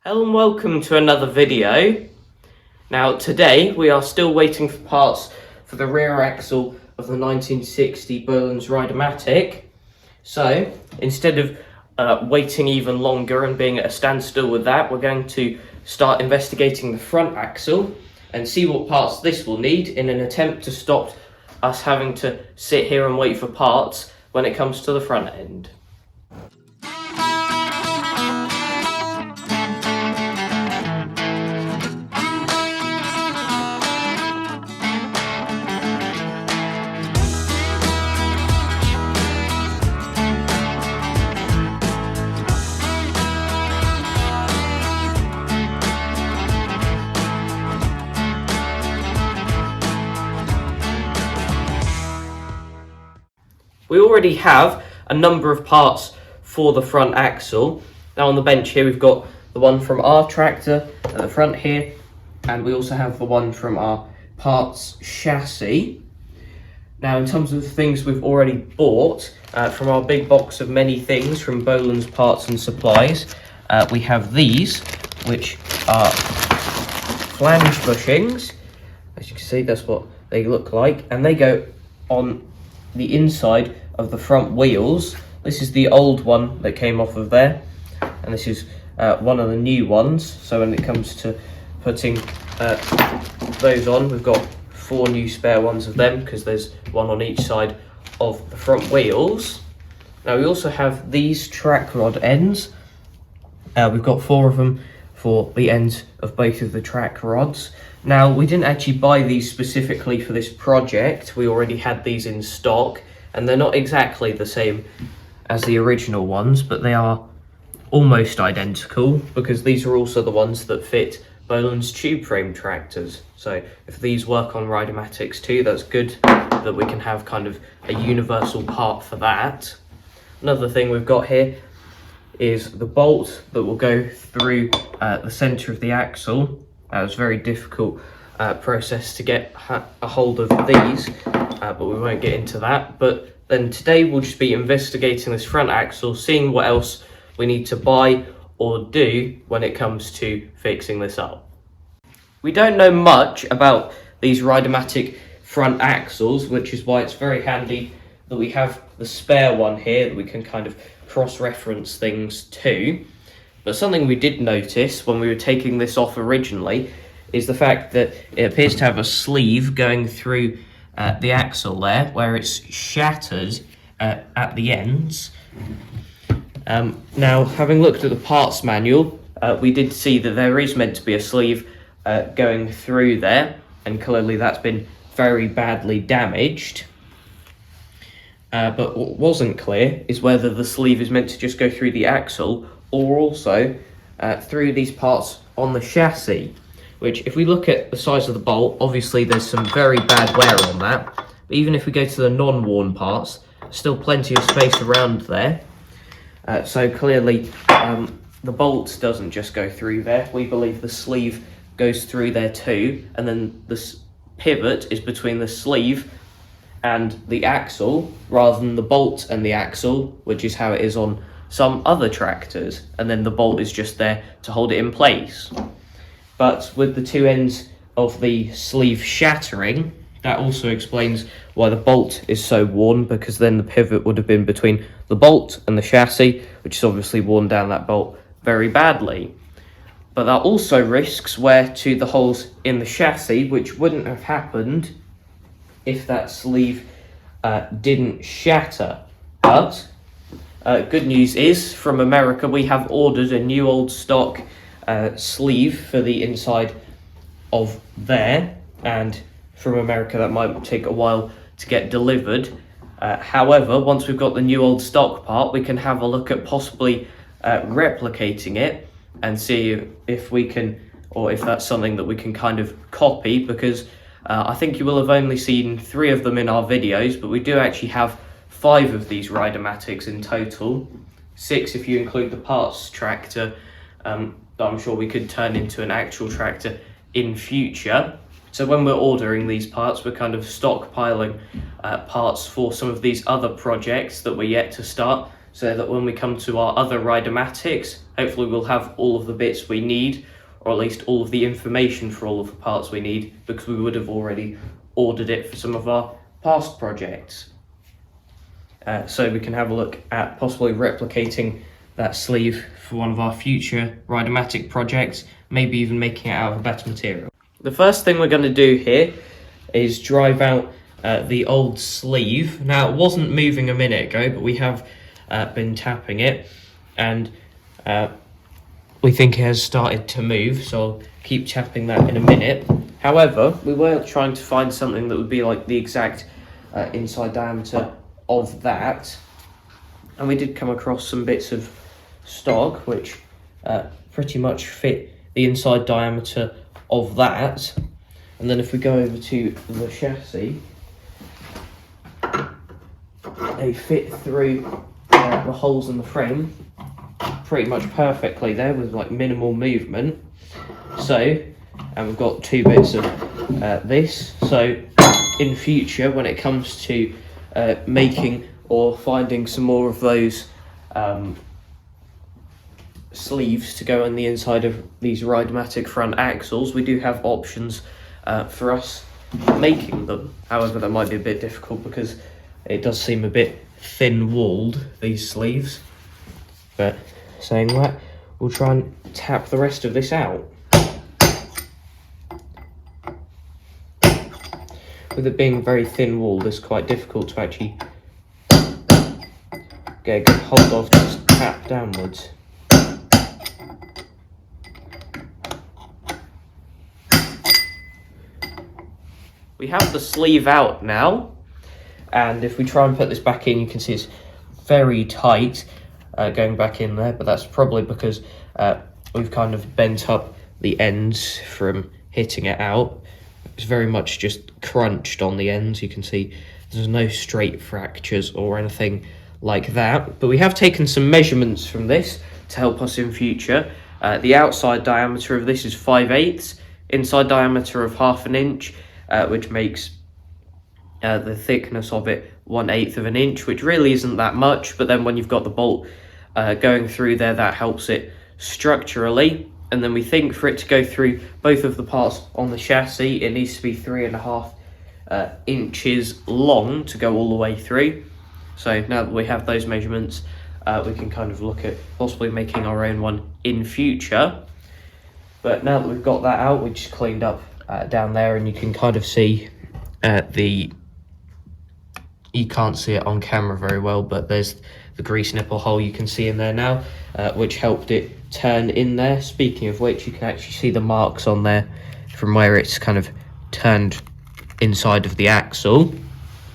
Hello and welcome to another video. Now today we are still waiting for parts for the rear axle of the 1960 Bolens Ride-a-matic. So instead of waiting even longer and being at a standstill with that, we're going to start investigating the front axle and see what parts this will need in an attempt to stop us having to sit here and wait for parts when it comes to the front end. We already have a number of parts for the front axle. Now on the bench here we've got the one from our tractor at the front here, and we also have the one from our parts chassis. Now in terms of the things we've already bought from our big box of many things from Bolens Parts and Supplies, we have these, which are flange bushings. As you can see, that's what they look like, and they go on the inside of the front wheels. This is the old one that came off of there, and this is one of the new ones. So when it comes to putting those on, we've got 4 new spare ones of them because there's one on each side of the front wheels. Now we also have these track rod ends. We've got 4 of them for the ends of both of the track rods. Now, we didn't actually buy these specifically for this project. We already had these in stock, and they're not exactly the same as the original ones, but they are almost identical because these are also the ones that fit Bolens tube frame tractors. So if these work on Rideamatics too, that's good that we can have kind of a universal part for that. Another thing we've got here is the bolt that will go through the center of the axle. It was a very difficult process to get a hold of these, but we won't get into that. But then today we'll just be investigating this front axle, seeing what else we need to buy or do when it comes to fixing this up. We don't know much about these Rideamatic front axles, which is why it's very handy that we have the spare one here that we can kind of cross-reference things to. But something we did notice when we were taking this off originally is the fact that it appears to have a sleeve going through the axle there, where it's shattered at the ends. Now, having looked at the parts manual, we did see that there is meant to be a sleeve going through there, and clearly that's been very badly damaged. But what wasn't clear is whether the sleeve is meant to just go through the axle or also through these parts on the chassis, which if we look at the size of the bolt, obviously there's some very bad wear on that, but even if we go to the non-worn parts, still plenty of space around there. So clearly the bolt doesn't just go through there. We believe the sleeve goes through there too, and then this pivot is between the sleeve and the axle rather than the bolt and the axle, which is how it is on some other tractors, and then the bolt is just there to hold it in place. But with the 2 ends of the sleeve shattering, that also explains why the bolt is so worn, because then the pivot would have been between the bolt and the chassis, which is obviously worn down that bolt very badly. But that also risks wear to the holes in the chassis, which wouldn't have happened if that sleeve didn't shatter. But good news is, from America, we have ordered a new old stock sleeve for the inside of there, and from America that might take a while to get delivered. However, once we've got the new old stock part, we can have a look at possibly replicating it and see if we can, or if that's something that we can kind of copy, because I think you will have only seen 3 of them in our videos, but we do actually have 5 of these Rideamatics in total, 6 if you include the parts tractor that I'm sure we could turn into an actual tractor in future. So when we're ordering these parts, we're kind of stockpiling parts for some of these other projects that we're yet to start. so that when we come to our other Rideamatics, hopefully we'll have all of the bits we need, or at least all of the information for all of the parts we need, because we would have already ordered it for some of our past projects. So we can have a look at possibly replicating that sleeve for one of our future Rideamatic projects, maybe even making it out of a better material. The first thing we're going to do here is drive out the old sleeve. Now, it wasn't moving a minute ago, but we have been tapping it, and we think it has started to move, so I'll keep tapping that in a minute. However, we were trying to find something that would be like the exact inside diameter of that, and we did come across some bits of stock which pretty much fit the inside diameter of that. And then if we go over to the chassis, they fit through the holes in the frame pretty much perfectly there, with like minimal movement. So, and we've got two bits of this, so in future when it comes to making or finding some more of those sleeves to go on the inside of these Rideamatic front axles, we do have options for us making them. However, that might be a bit difficult because it does seem a bit thin-walled, these sleeves. But saying that, we'll try and tap the rest of this out. With it being very thin-walled, it's quite difficult to actually get a good hold of, just tap downwards. We have the sleeve out now, and if we try and put this back in, you can see it's very tight going back in there, but that's probably because we've kind of bent up the ends from hitting it out. It's very much just crunched on the ends. You can see there's no straight fractures or anything like that, but we have taken some measurements from this to help us in future. The outside diameter of this is 5/8, inside diameter of 1/2 inch, which makes the thickness of it 1/8 of an inch, which really isn't that much, but then when you've got the bolt going through there, that helps it structurally. And then we think for it to go through both of the parts on the chassis, it needs to be 3.5 inches long to go all the way through. So now that we have those measurements, we can kind of look at possibly making our own one in future. But now that we've got that out, we just cleaned up down there, and you can kind of see you can't see it on camera very well, but there's the grease nipple hole you can see in there now, which helped it turn in there. Speaking of which, you can actually see the marks on there from where it's kind of turned inside of the axle.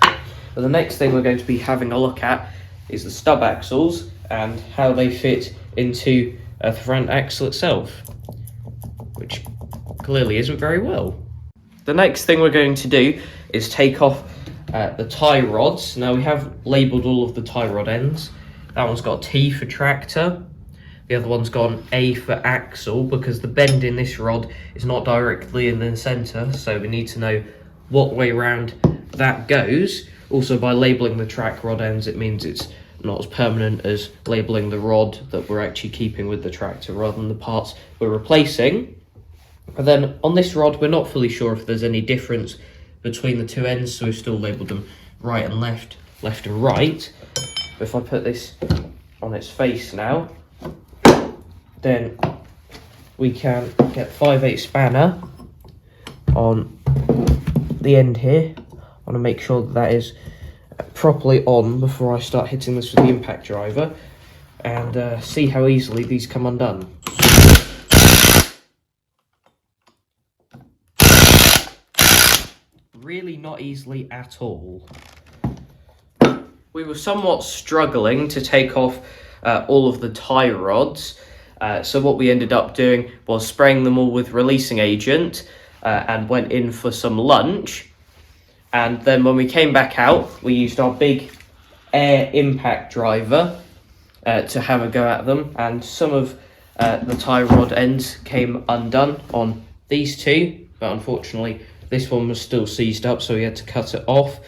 But the next thing we're going to be having a look at is the stub axles and how they fit into the front axle itself, which clearly isn't very well. The next thing we're going to do is take off the tie rods. Now we have labelled all of the tie rod ends. That one's got T for tractor, the other one's got an A for axle, because the bend in this rod is not directly in the centre, so we need to know what way round that goes. Also, by labelling the track rod ends, it means it's not as permanent as labelling the rod that we're actually keeping with the tractor rather than the parts we're replacing. And then on this rod, we're not fully sure if there's any difference between the two ends, so we've still labelled them right and left, left and right. But if I put this on its face now, then we can get 5/8 spanner on the end here. I want to make sure that that is properly on before I start hitting this with the impact driver, and see how easily these come undone. Really not easily at all. We were somewhat struggling to take off all of the tie rods, so what we ended up doing was spraying them all with releasing agent and went in for some lunch. And then when we came back out, we used our big air impact driver to have a go at them, and some of the tie rod ends came undone on these two, but unfortunately this one was still seized up, so we had to cut it off.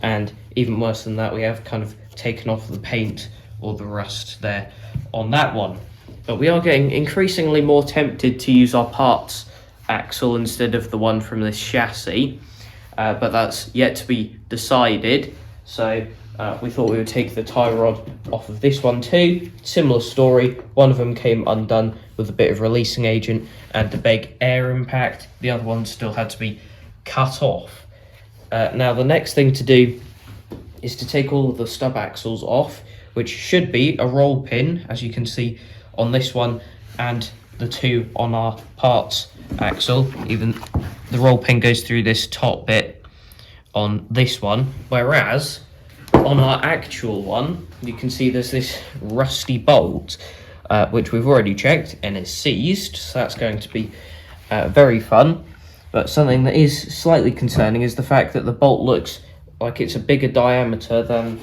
And even worse than that, we have kind of taken off the paint all the rust there on that one. But we are getting increasingly more tempted to use our parts axle instead of the one from this chassis, but that's yet to be decided. So we thought we would take the tie rod off of this one too. Similar story, one of them came undone with a bit of releasing agent and a big air impact. The other one still had to be cut off. Now the next thing to do is to take all of the stub axles off, which should be a roll pin, as you can see on this one, and the two on our parts axle. Even the roll pin goes through this top bit on this one, whereas on our actual one you can see there's this rusty bolt, which we've already checked and is seized, so that's going to be very fun. But something that is slightly concerning is the fact that the bolt looks like it's a bigger diameter than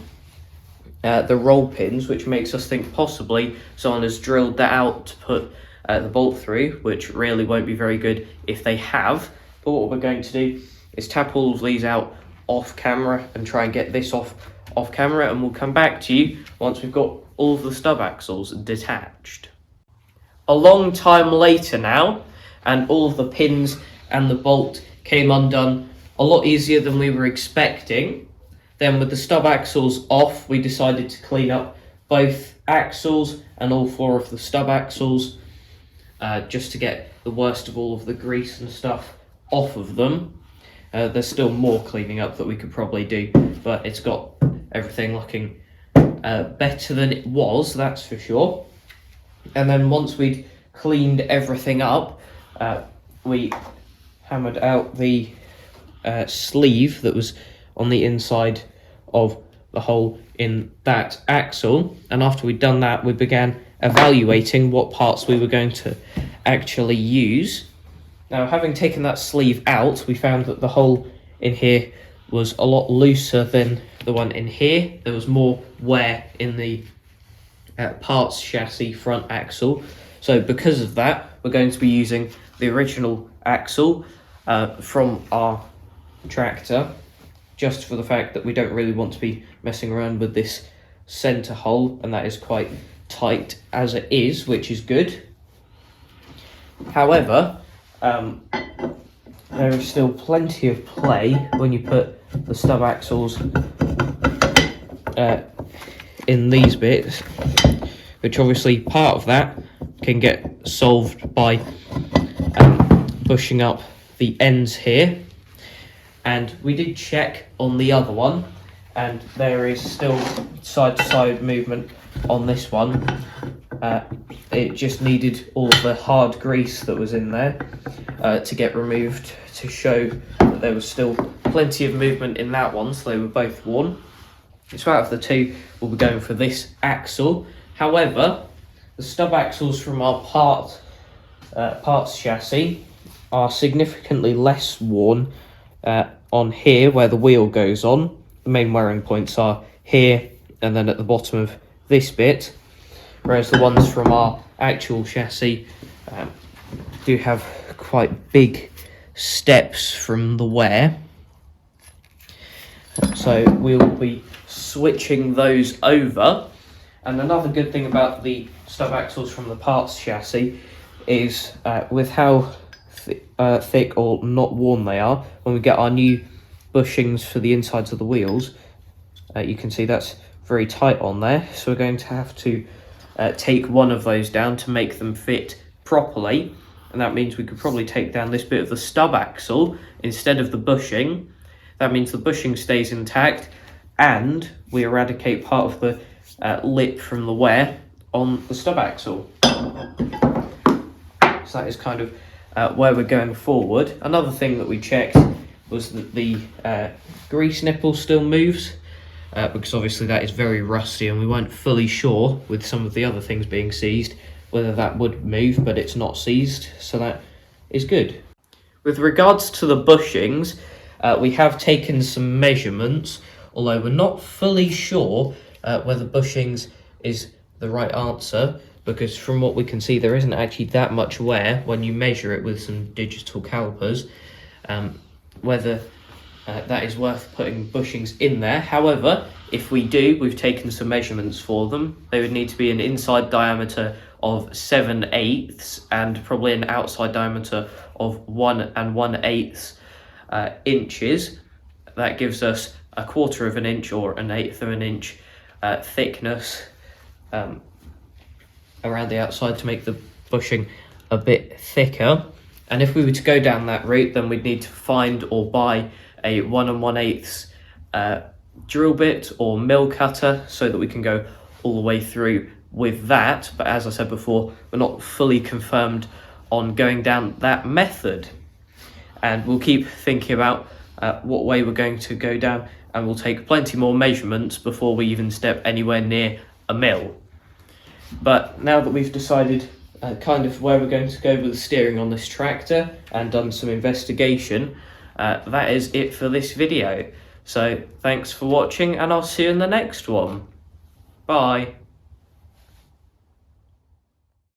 the roll pins, which makes us think possibly someone has drilled that out to put the bolt through, which really won't be very good if they have. But what we're going to do is tap all of these out off camera and try and get this off camera, and we'll come back to you once we've got all of the stub axles detached. A long time later now, and all of the pins and the bolt came undone a lot easier than we were expecting. Then with the stub axles off, we decided to clean up both axles and all four of the stub axles, just to get the worst of all of the grease and stuff off of them. There's still more cleaning up that we could probably do, but it's got everything looking better than it was, that's for sure. And then once we'd cleaned everything up, we hammered out the sleeve that was on the inside of the hole in that axle, and after we'd done that we began evaluating what parts we were going to actually use. Now, having taken that sleeve out, we found that the hole in here was a lot looser than the one in here. There was more wear in the parts chassis front axle, so because of that we're going to be using the original axle from our tractor, just for the fact that we don't really want to be messing around with this center hole, and that is quite tight as it is, which is good. However, there is still plenty of play when you put the stub axles in these bits, which obviously part of that can get solved by pushing up the ends here. And we did check on the other one, and there is still side-to-side movement on this one. It just needed all of the hard grease that was in there to get removed, to show that there was still plenty of movement in that one, so they were both worn. So out of the two, we'll be going for this axle. However, the stub axles from our parts chassis are significantly less worn on here where the wheel goes on. The main wearing points are here and then at the bottom of this bit, whereas the ones from our actual chassis do have quite big steps from the wear. So we'll be switching those over. And another good thing about the stub axles from the parts chassis is with how thick or not worn they are, when we get our new bushings for the insides of the wheels, you can see that's very tight on there, so we're going to have to take one of those down to make them fit properly, and that means we could probably take down this bit of the stub axle instead of the bushing. That means the bushing stays intact and we eradicate part of the lip from the wear on the stub axle. So that is kind of where we're going forward. Another thing that we checked was that the grease nipple still moves, because obviously that is very rusty and we weren't fully sure with some of the other things being seized whether that would move, but it's not seized, so that is good. With regards to the bushings, we have taken some measurements, although we're not fully sure whether bushings is the right answer, because from what we can see there isn't actually that much wear when you measure it with some digital calipers. Whether that is worth putting bushings in there. However, if we do, we've taken some measurements for them. They would need to be an inside diameter of 7/8 and probably an outside diameter of 1 1/8 inches. That gives us 1/4 of an inch or 1/8 of an inch thickness around the outside to make the bushing a bit thicker. And if we were to go down that route, then we'd need to find or buy a 1 1/8 drill bit or mill cutter so that we can go all the way through with that. But as I said before, we're not fully confirmed on going down that method, and we'll keep thinking about what way we're going to go down, and we'll take plenty more measurements before we even step anywhere near a mill. But now that we've decided kind of where we're going to go with the steering on this tractor and done some investigation, that is it for this video. So thanks for watching, and I'll see you in the next one. Bye.